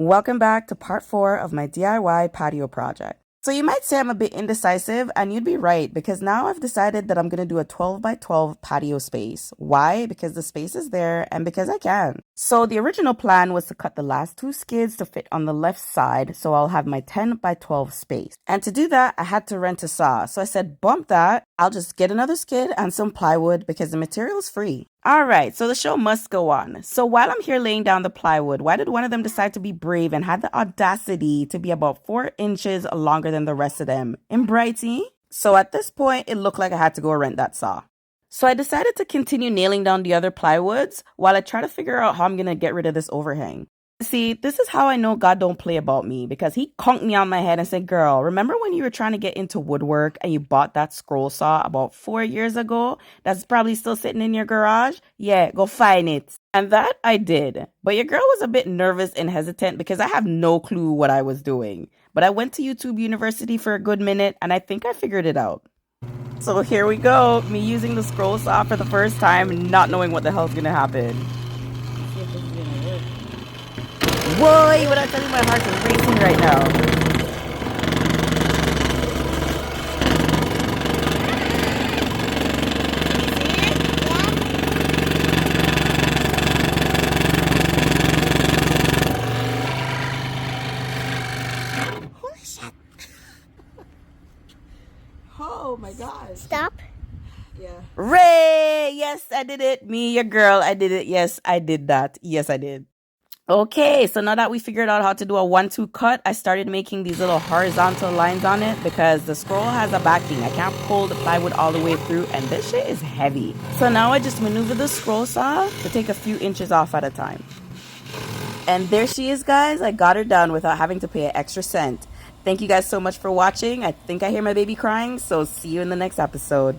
Welcome back to part 4 of my DIY patio project. So you might say I'm a bit indecisive, and you'd be right because now I've decided that I'm going to do a 12 by 12 patio space. Why? Because the space is there and because I can. So the original plan was to cut the last 2 skids to fit on the left side, so I'll have my 10 by 12 space. And to do that, I had to rent a saw. So I said, bump that, I'll just get another skid and some plywood because the material is free. Alright, so the show must go on. So while I'm here laying down the plywood, why did one of them decide to be brave and had the audacity to be about 4 inches longer than the rest of them? In Brighty? So at this point, it looked like I had to go rent that saw. So I decided to continue nailing down the other plywoods while I try to figure out how I'm going to get rid of this overhang. See, this is how I know God don't play about me, because he conked me on my head and said, girl, remember when you were trying to get into woodwork and you bought that scroll saw about 4 years ago that's probably still sitting in your garage? Yeah, go find it. And that I did. But your girl was a bit nervous and hesitant because I have no clue what I was doing. But I went to YouTube University for a good minute and I think I figured it out. So here we go, me using the scroll saw for the first time, not knowing what the hell's gonna happen. Whoa, when I tell you my heart is racing right now. Holy shit. Oh my gosh. Stop. Yeah. Ray! Yes, I did it. Me, your girl, I did it. Yes, I did that. Yes, I did. Okay, so now that we figured out how to do a 1-2 cut, I started making these little horizontal lines on it because the scroll has a backing. I can't pull the plywood all the way through, and this shit is heavy. So now I just maneuver the scroll saw to take a few inches off at a time. And there she is, guys. I got her done without having to pay an extra cent. Thank you guys so much for watching. I think I hear my baby crying, so see you in the next episode.